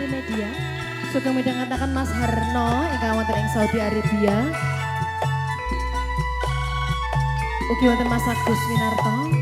Multimedia. Sugeng midhangetaken Mas Harno ingkang wonten ing Saudi Arabia. Ugi wonten Mas Agus Winarto.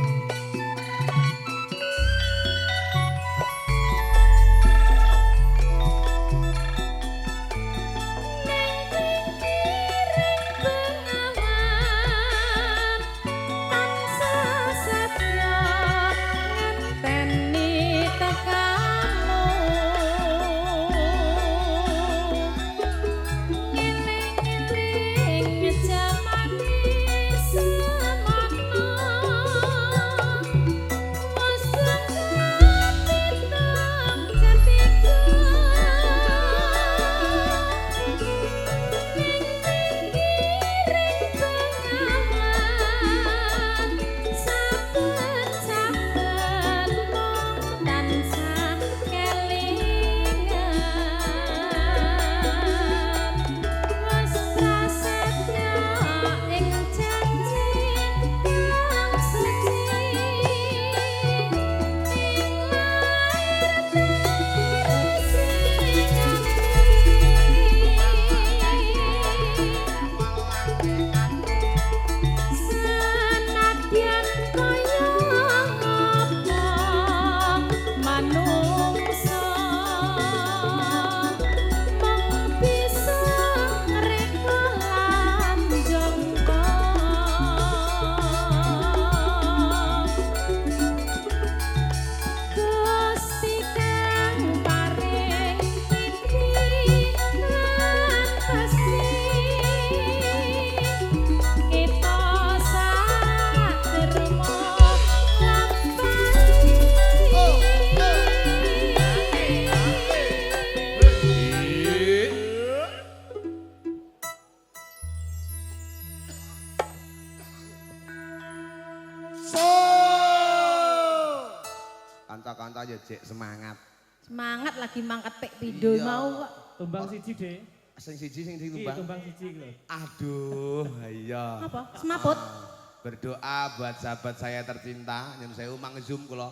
Kanca-kanca ya Jek semangat. Semangat lagi mangkat pek pidul mau kok. Tumbang siji, Dek. Sing siji sing Iki ditumbang. tumbang siji iki lho. Aduh, iya. Apa? Semaput. Berdoa buat sahabat saya tercinta, nyun sewu mangzum kula.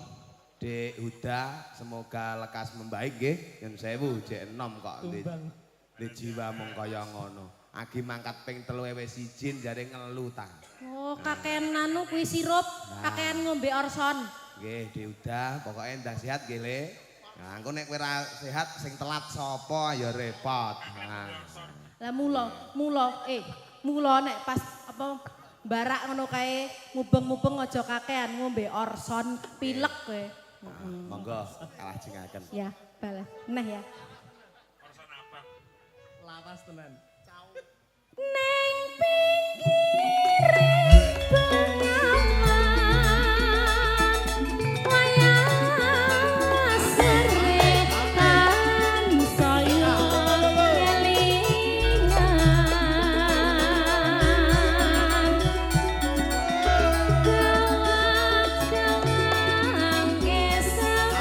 Dek Huda, semoga lekas membaik nggih. Nyun sewu Jek enom kok Tumbang. di jiwa mung kaya ngono. Agi mangkat ping 3 wis izin jare ngelu ta. Oh, kakean anu kuwi sirup, kakean ngombe Orson. Nggih, Dek Huda, pokoke ndak sehat nggih Le. Nah, engko nek kowe ra sehat sing telat sapa ya repot. Nah. Lah mula nek pas apa barak ngono kae mubeng-mubeng aja kakean ngombe Orson pilek kowe. Monggo kalah jengaken. Ya, balah. Neh ya. Lawas tenan. Neng pinggiring bengawan wayah sore tansaya kelingan gawang esang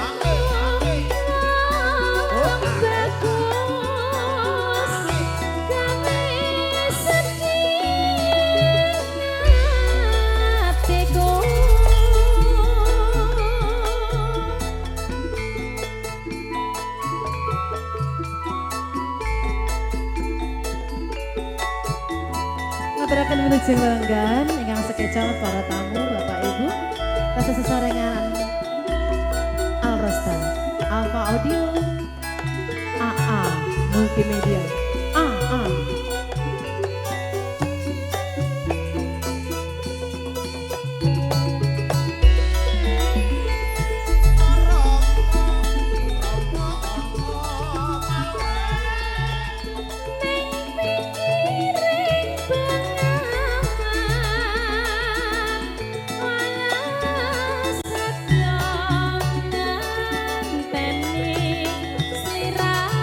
Ngaturaken wilujeng lenggan ingkang sekecol para tamu Bapak Ibu rasa sesarengan Al Rosta Alfa Audio AA Multimedia AA Sliramu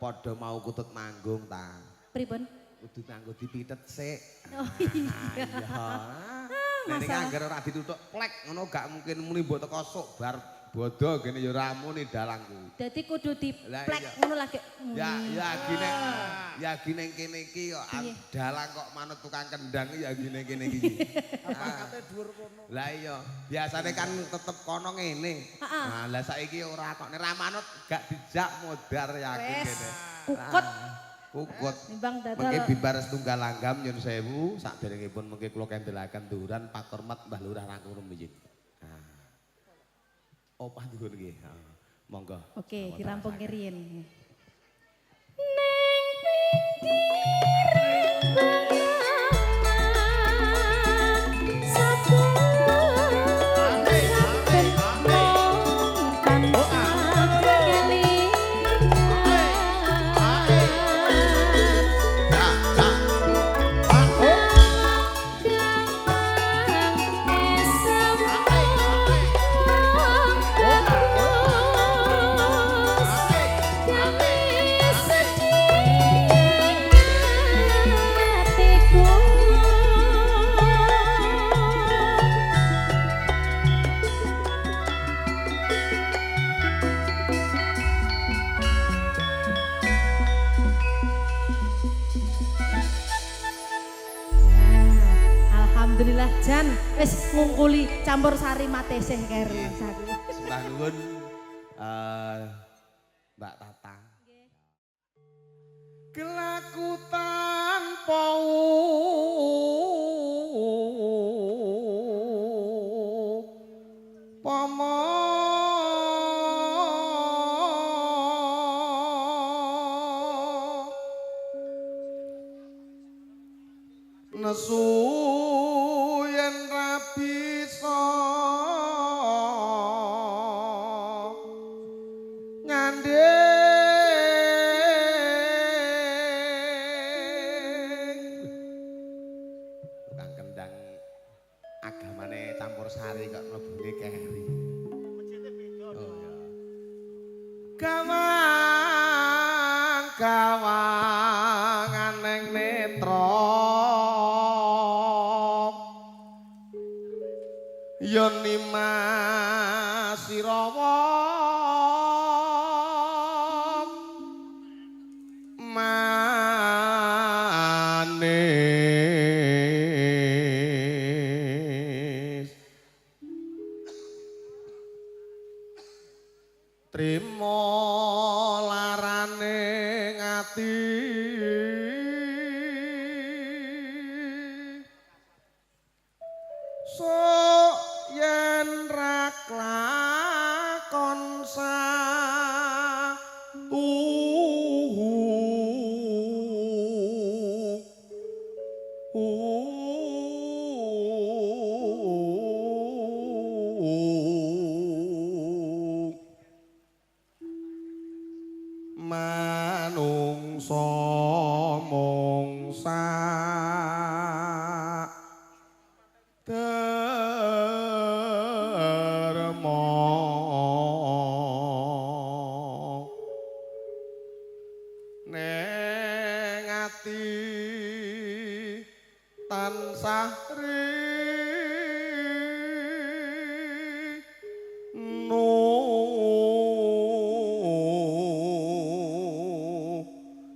padha mau kutut manggung ta. Pripun? Kudu nganggo dipitet sik. Oh iya. Nek iki anggere ora dituthuk plek ngono gak mungkin muni mbok teko sok bar bodo gene ya ora muni dalang kuwi. Dadi kudu Lah diplek iya. ngono lagi. Ya gine kene iki kok dalang kok manut tukang kendang ya gine kene iki. Pangkate dhuwur kono. Lah iya, biasane kan tetep kono ngene. Nah, lah saiki ora kok nek ra manut gak dijak modar yakin Wes, kene. kukut. Kukut. Nimbang Mengke dadal. bibar setunggal langgam nyun sewu sakderengipun mengke kula kendelaken duran Pak Hormat Mbah Lurah Rangkurum nggih. Nah. Opah dhuwur nggih. Monggo. Oke, dirampung kiriin. Alhamdulillah Jan wis ngungkuli campur sari mateseh kere saku. Sembah nuwun Mbak Tata. Kelaku tanpa pomo nesu yen ra bisa nyanding tukang kendang agamane campur sari kok mlebune keri. Oh ya. Gawang aneng netra yen Nimas Sirawa manis trimo larane ngati sok yen ra klakon manungsa mung sak derma neng ati tansah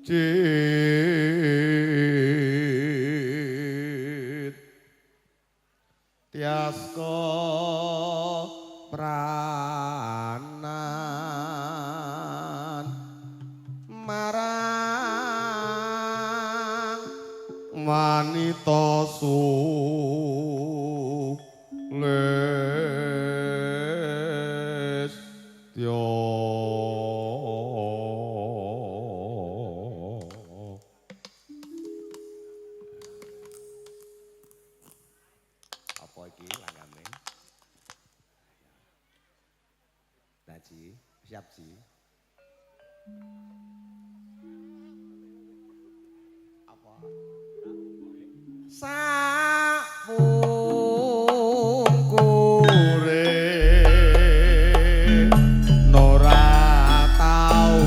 jit tiasko pranan marang wanita sulestya. Apa iki langgame? Lah Ji, siap Ji. Apa? Sapungkure nora tau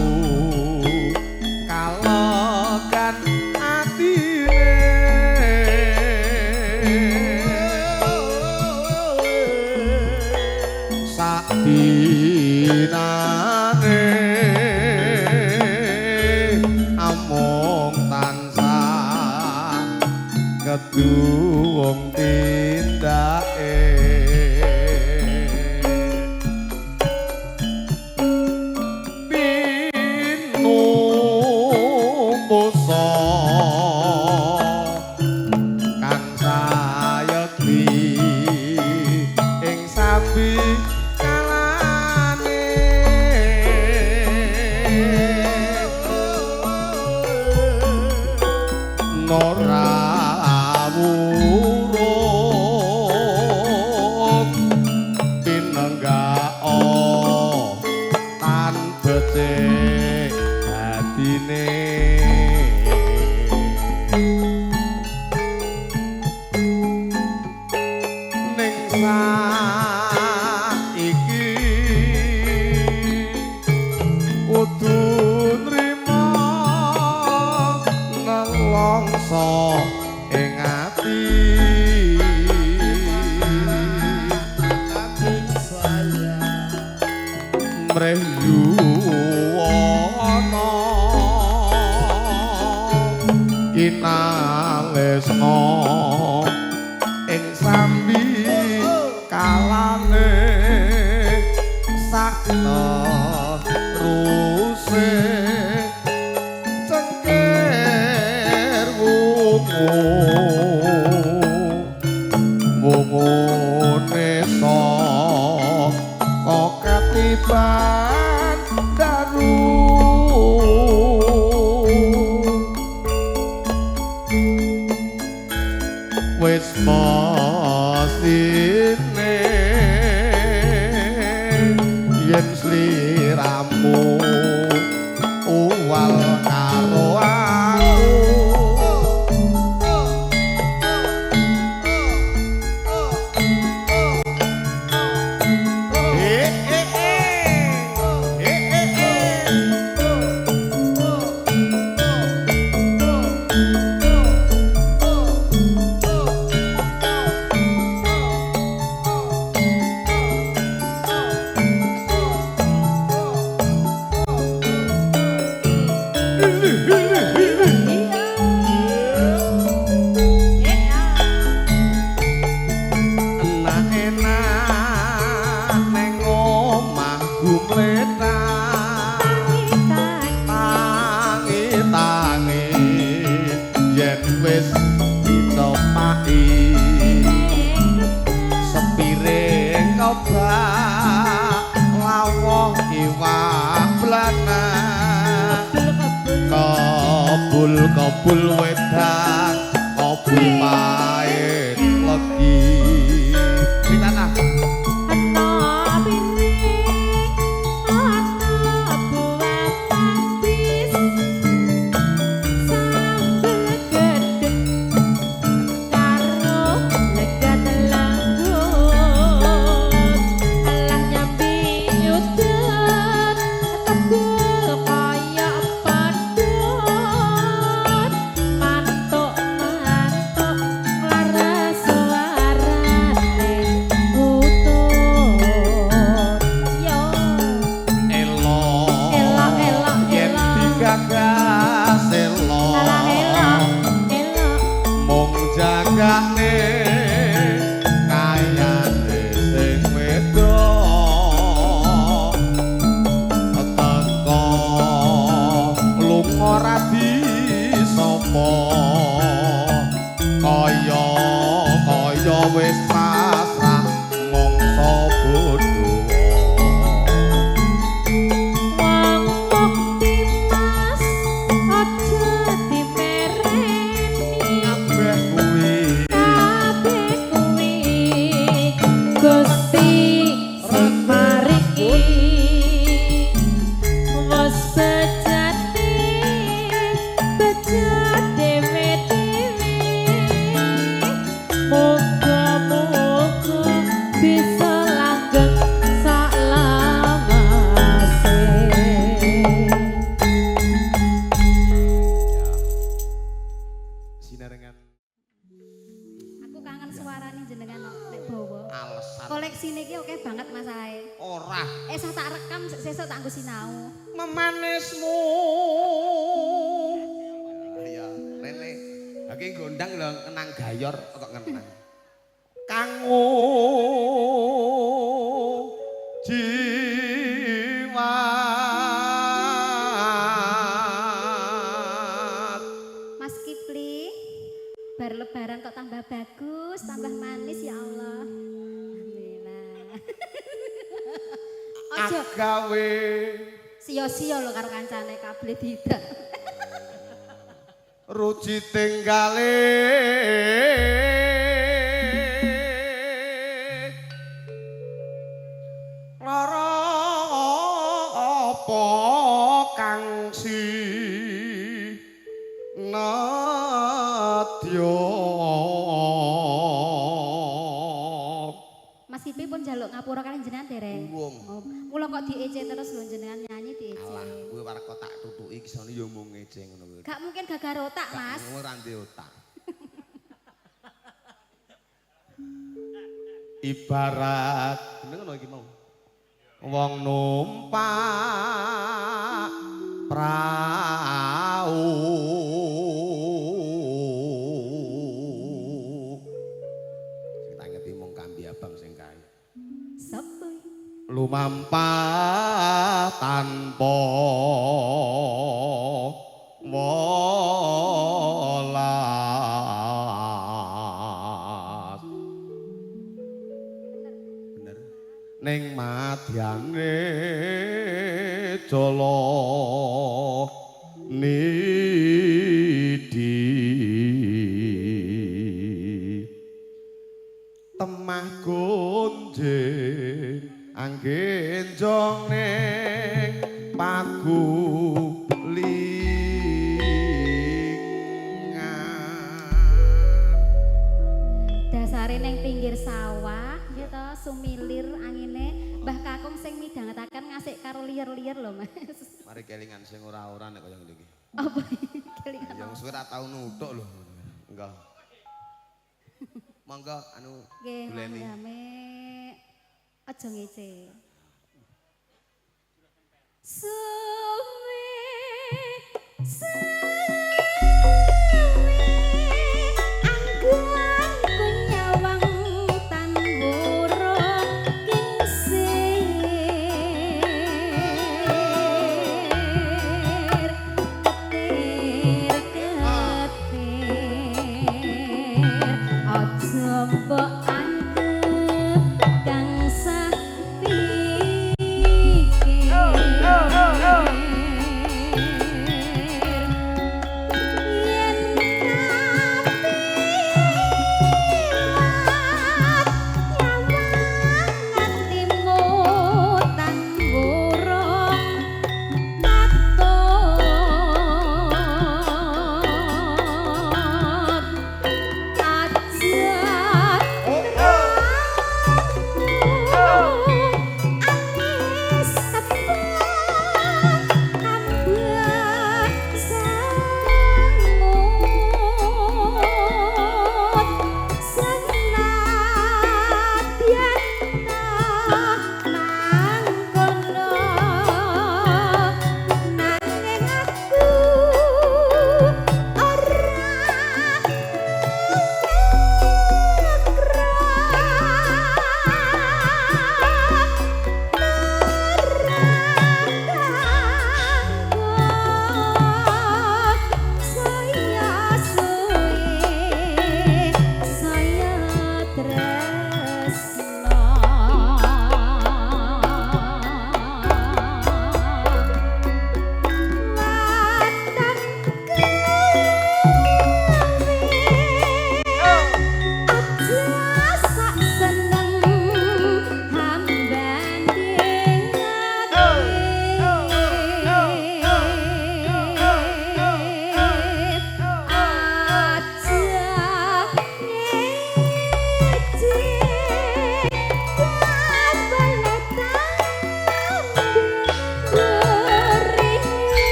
kudu wong tindake pinupusa kang sayekti ing sambi kalane nora wurung pinenggao tan becik hadine ning saiki kudu nrimo nelongso ing ati saya mreyu ana kinalesno ing sambi kalane sakno ruse cengker wungu wungune kok katiban daru wis mestine yen sliramu uwal karo aku wis ditopaki sepiring kobak lawuh iwak blana kobul wedang kobul pahit legi pinanah jagane kayane sing wedok teko lunga radi sapa kaya wis pasrah mongso bodho koleksine iki oke banget Mas Ae. Ora. Esah tak rekam sesuk tak nggo sinau. Memanismu. Ya, Rene. Oke gondang lho kenang gayor kok kenang. Kanggo jiwa Mas Kipli, bar lebaran kok tambah bagus, tambah manis ya Allah. Alhamdulillah. Ojo agawe sio-sio lho karo kancane kabeh tidak. ruci tenggale lara apa kang si nadya Mas Kipli pun jaluk ngapura kalian jenengan dereng. Wong. Oh, mula kok diece terus lho jenengan nyanyi diece. Alah kuwi warga tak tutuki kisane ya mung ngece ngono kuwi. Gak mungkin gagar otak, Mas. Ora ndek otak. ibarat Bener ngono iki mau. wong numpak prau Sing tak ngerti mung kambi abang sing kae. Sopo? lumampah tanpa welas Bener. ning madyane jala nidi temah gonjeng anggenjong ning pagulingan Dasare neng pinggir sawah gitu sumilir angine Mbah Kakung sing midhangetaken ngasik karo liyer-liyer lho Mas. Mari kelingan sing ora-ora nek kaya ngene iki. Apa kelingan? Yang suwe ra tau nutuk lho. Enggak. Monggo anu Nggih, buleni. rame. Aja ngece. Suwe angguanku nyawang tan hurung kingsir ketir aja mbok anggep kang sapikir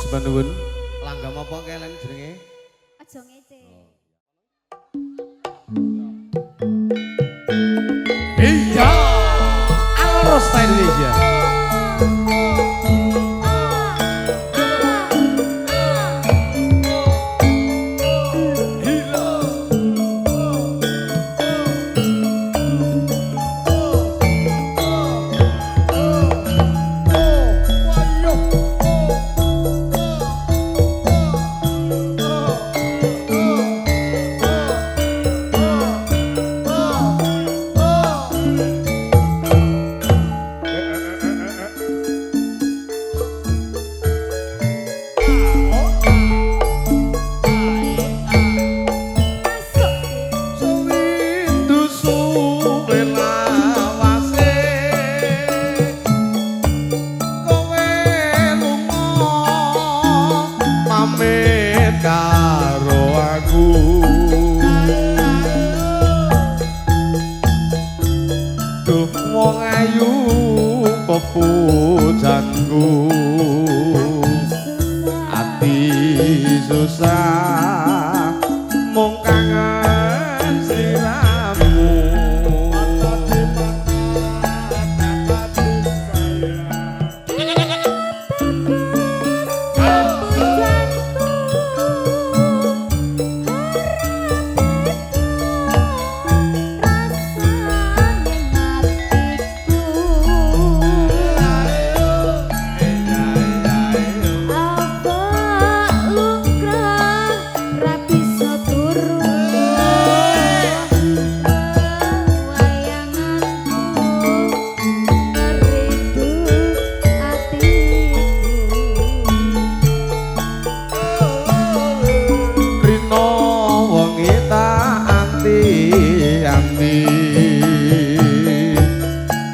Sepanuwun. Langgam apa kalian jenenge? Aja ngece. Iya. Arosta Indonesia. Pujanku ati susah mung kangen sliramu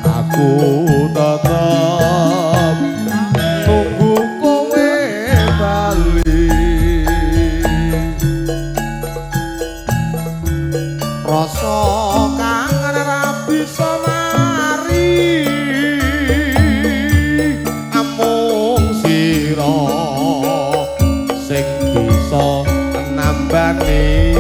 aku tetep nunggu kowe bali rasa kangen ra bisa mari amung sira sing bisa nambani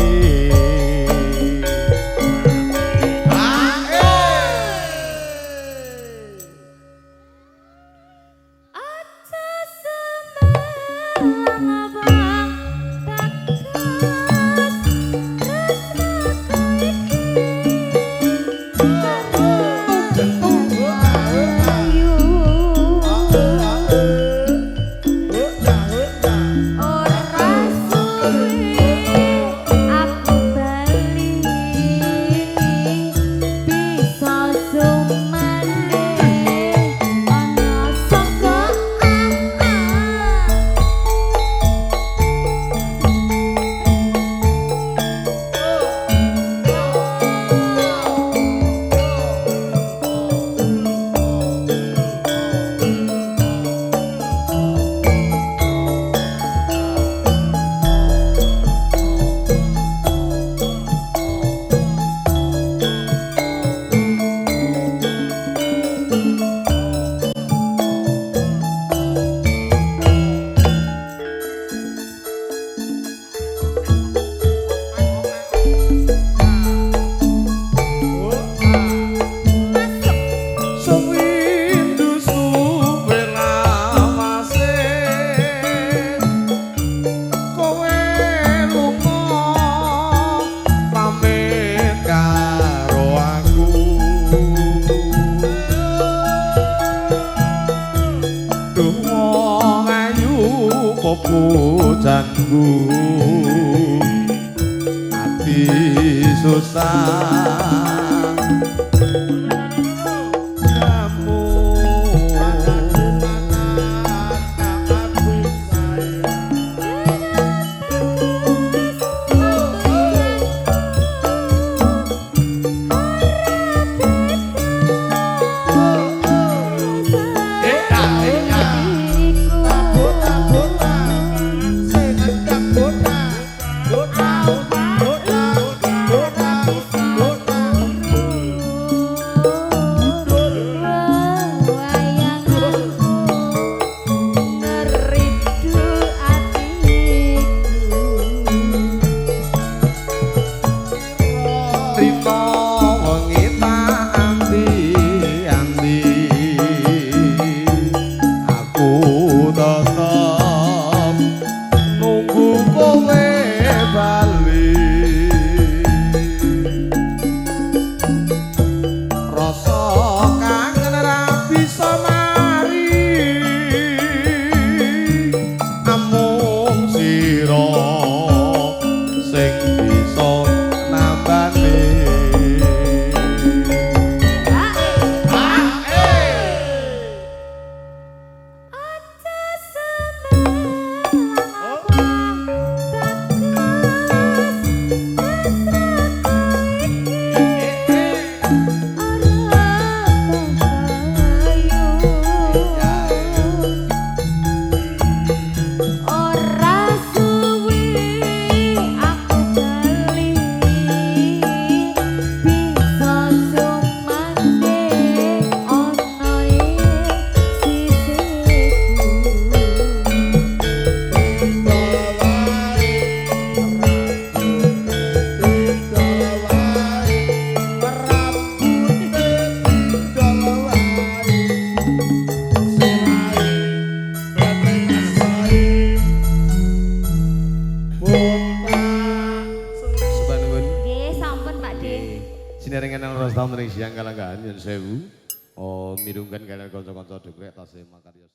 pujanku ati susah wonten ing siang kalanggahan yen sewu. Oh, mirungken kalian kanca-kanca dekrek tasih makarya.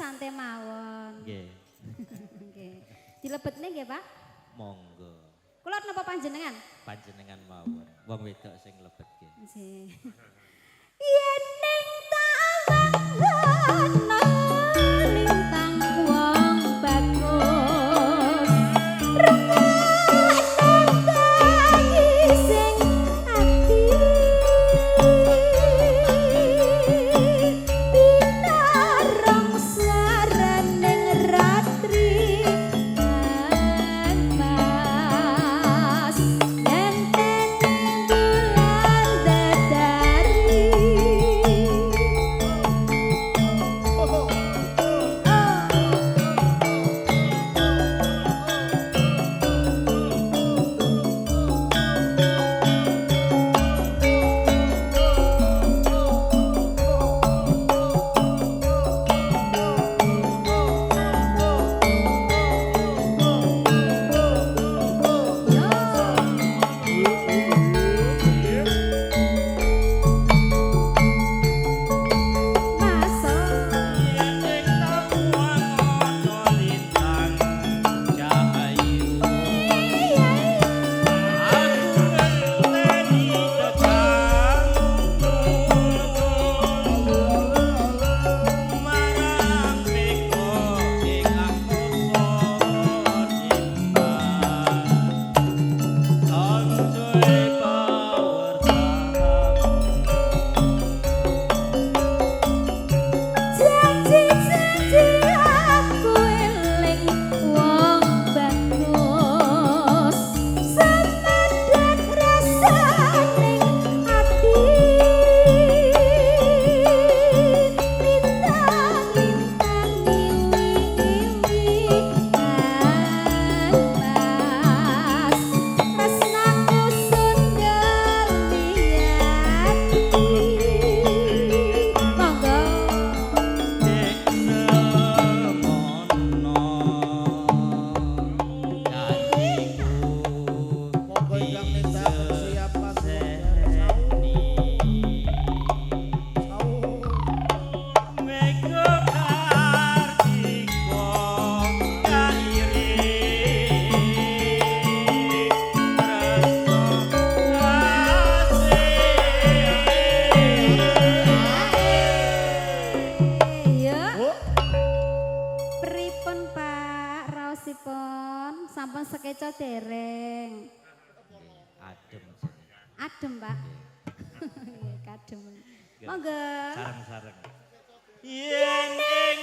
santai mawon. Nggih, Nggih. Dilebetne nggih, Pak? monggo. Kula napa panjenengan? Panjenengan mawon. Wong wedok sing lebetke. Nggih. Yen ning tawangono lintang wong bagus. sampun sekeca dereng. Adem. Adem, Pak. Nggih, kadem. Monggo. Sareng-sareng. Yen ing